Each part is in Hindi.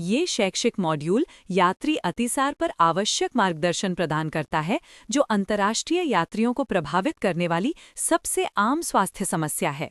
ये शैक्षिक मॉड्यूल यात्री अतिसार पर आवश्यक मार्गदर्शन प्रदान करता है, जो अंतर्राष्ट्रीय यात्रियों को प्रभावित करने वाली सबसे आम स्वास्थ्य समस्या है।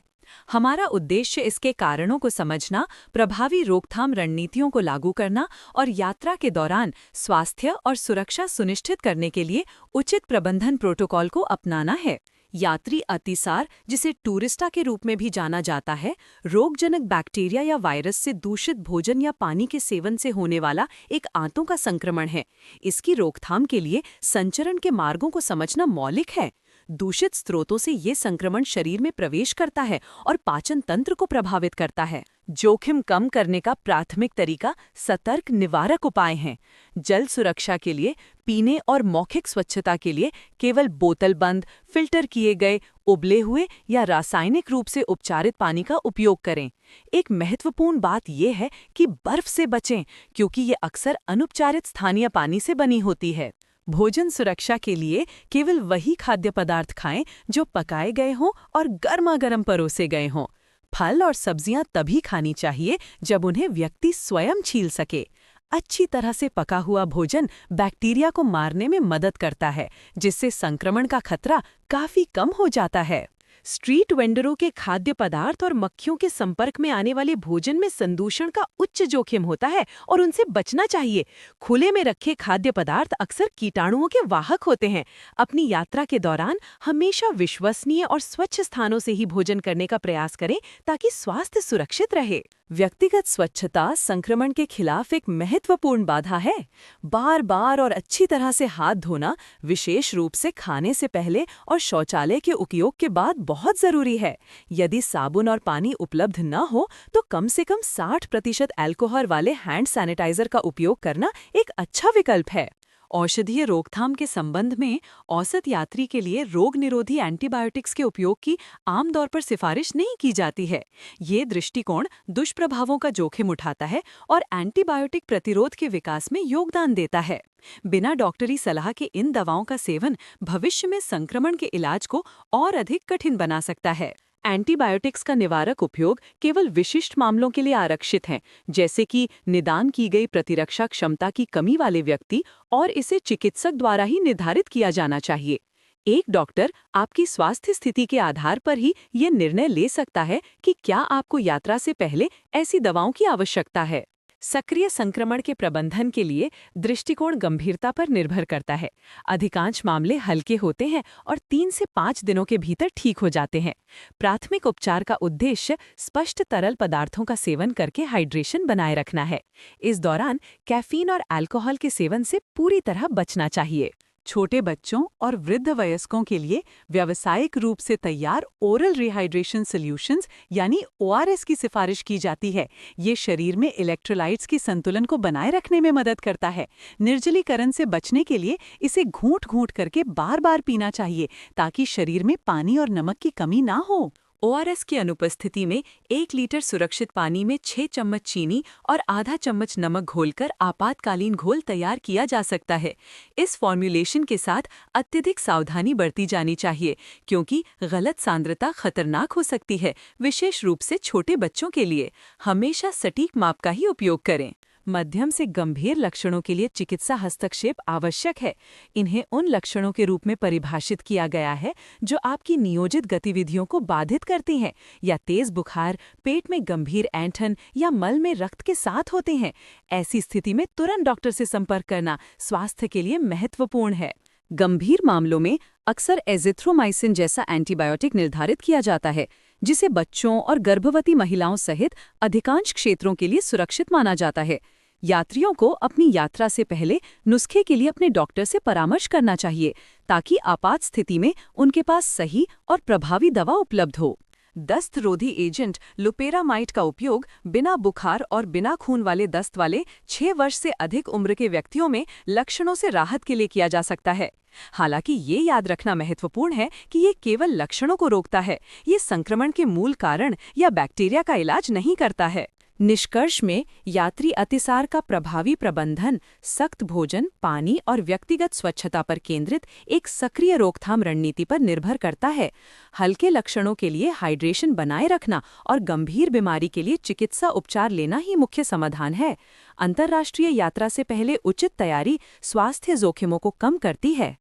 हमारा उद्देश्य इसके कारणों को समझना, प्रभावी रोकथाम रणनीतियों को लागू करना और यात्रा के दौरान स्वास्थ्य और सुरक्षा सुनिश्चित करने के लिए उचित प्रबंधन प्रोटोकॉल को अपनाना है। यात्री अतिसार, जिसे टूरिस्टा के रूप में भी जाना जाता है, रोगजनक बैक्टीरिया या वायरस से दूषित भोजन या पानी के सेवन से होने वाला एक आंतों का संक्रमण है। इसकी रोकथाम के लिए संचरण के मार्गों को समझना मौलिक है। दूषित स्रोतों से ये संक्रमण शरीर में प्रवेश करता है और पाचन तंत्र को प्रभावित करता है। जोखिम कम करने का प्राथमिक तरीका सतर्क निवारक उपाय हैं। जल सुरक्षा के लिए पीने और मौखिक स्वच्छता के लिए केवल बोतलबंद, फिल्टर किए गए, उबले हुए या रासायनिक रूप से उपचारित पानी का उपयोग करें। एक महत्वपूर्ण बात यह है कि बर्फ से बचें, क्योंकि ये अक्सर अनुपचारित स्थानीय पानी से बनी होती है। भोजन सुरक्षा के लिए केवल वही खाद्य पदार्थ खाएं जो पकाए गए हों और गर्मा-गर्म परोसे गए हों। फल और सब्जियां तभी खानी चाहिए जब उन्हें व्यक्ति स्वयं छील सके। अच्छी तरह से पका हुआ भोजन बैक्टीरिया को मारने में मदद करता है, जिससे संक्रमण का खतरा काफी कम हो जाता है। स्ट्रीट वेंडरों के खाद्य पदार्थ और मक्खियों के संपर्क में आने वाले भोजन में संदूषण का उच्च जोखिम होता है और उनसे बचना चाहिए। खुले में रखे खाद्य पदार्थ अक्सर कीटाणुओं के वाहक होते हैं। अपनी यात्रा के दौरान हमेशा विश्वसनीय और स्वच्छ स्थानों से ही भोजन करने का प्रयास करें, ताकि स्वास्थ्य सुरक्षित रहे। व्यक्तिगत स्वच्छता संक्रमण के खिलाफ एक महत्वपूर्ण बाधा है। बार बार और अच्छी तरह से हाथ धोना, विशेष रूप से खाने से पहले और शौचालय के उपयोग के बाद, बहुत जरूरी है। यदि साबुन और पानी उपलब्ध न हो तो कम से कम 60% अल्कोहल वाले हैंड सैनिटाइजर का उपयोग करना एक अच्छा विकल्प है। औषधीय रोकथाम के संबंध में औसत यात्री के लिए रोग निरोधी एंटीबायोटिक्स के उपयोग की आमतौर पर सिफारिश नहीं की जाती है। ये दृष्टिकोण दुष्प्रभावों का जोखिम उठाता है और एंटीबायोटिक प्रतिरोध के विकास में योगदान देता है। बिना डॉक्टरी सलाह के इन दवाओं का सेवन भविष्य में संक्रमण के इलाज को और अधिक कठिन बना सकता है। एंटीबायोटिक्स का निवारक उपयोग केवल विशिष्ट मामलों के लिए आरक्षित है, जैसे कि निदान की गई प्रतिरक्षा क्षमता की कमी वाले व्यक्ति, और इसे चिकित्सक द्वारा ही निर्धारित किया जाना चाहिए। एक डॉक्टर आपकी स्वास्थ्य स्थिति के आधार पर ही ये निर्णय ले सकता है कि क्या आपको यात्रा से पहले ऐसी दवाओं की आवश्यकता है। सक्रिय संक्रमण के प्रबंधन के लिए दृष्टिकोण गंभीरता पर निर्भर करता है। अधिकांश मामले हल्के होते हैं और 3 से 5 दिनों के भीतर ठीक हो जाते हैं। प्राथमिक उपचार का उद्देश्य स्पष्ट तरल पदार्थों का सेवन करके हाइड्रेशन बनाए रखना है। इस दौरान कैफीन और अल्कोहल के सेवन से पूरी तरह बचना चाहिए। छोटे बच्चों और वृद्ध वयस्कों के लिए व्यावसायिक रूप से तैयार ओरल रिहाइड्रेशन सॉल्यूशंस यानी ORS की सिफारिश की जाती है। ये शरीर में इलेक्ट्रोलाइट्स की संतुलन को बनाए रखने में मदद करता है। निर्जलीकरण से बचने के लिए इसे घूंट-घूंट करके बार-बार पीना चाहिए, ताकि शरीर में पानी और नमक की कमी ना हो। ORS की अनुपस्थिति में 1 लीटर सुरक्षित पानी में 6 चम्मच चीनी और आधा चम्मच नमक घोलकर आपातकालीन घोल तैयार किया जा सकता है। इस फॉर्म्युलेशन के साथ अत्यधिक सावधानी बरती जानी चाहिए, क्योंकि गलत सांद्रता खतरनाक हो सकती है, विशेष रूप से छोटे बच्चों के लिए। हमेशा सटीक माप का ही उपयोग करें। मध्यम से गंभीर लक्षणों के लिए चिकित्सा हस्तक्षेप आवश्यक है। इन्हें उन लक्षणों के रूप में परिभाषित किया गया है जो आपकी नियोजित गतिविधियों को बाधित करती हैं, या तेज बुखार, पेट में गंभीर ऐंठन या मल में रक्त के साथ होते हैं। ऐसी स्थिति में तुरंत डॉक्टर से संपर्क करना स्वास्थ्य के लिए महत्वपूर्ण है। गंभीर मामलों में अक्सर एजिथ्रोमाइसिन जैसा एंटीबायोटिक निर्धारित किया जाता है, जिसे बच्चों और गर्भवती महिलाओं सहित अधिकांश क्षेत्रों के लिए सुरक्षित माना जाता है। यात्रियों को अपनी यात्रा से पहले नुस्खे के लिए अपने डॉक्टर से परामर्श करना चाहिए, ताकि आपात स्थिति में उनके पास सही और प्रभावी दवा उपलब्ध हो। दस्त रोधी एजेंट लोपेरामाइड का उपयोग बिना बुखार और बिना खून वाले दस्त वाले 6 वर्ष से अधिक उम्र के व्यक्तियों में लक्षणों से राहत के लिए किया जा सकता है। हालांकि ये याद रखना महत्वपूर्ण है कि ये केवल लक्षणों को रोकता है, ये संक्रमण के मूल कारण या बैक्टीरिया का इलाज नहीं करता है। निष्कर्ष में यात्री अतिसार का प्रभावी प्रबंधन सख्त भोजन, पानी और व्यक्तिगत स्वच्छता पर केंद्रित एक सक्रिय रोकथाम रणनीति पर निर्भर करता है। हल्के लक्षणों के लिए हाइड्रेशन बनाए रखना और गंभीर बीमारी के लिए चिकित्सा उपचार लेना ही मुख्य समाधान है। अंतर्राष्ट्रीय यात्रा से पहले उचित तैयारी स्वास्थ्य जोखिमों को कम करती है।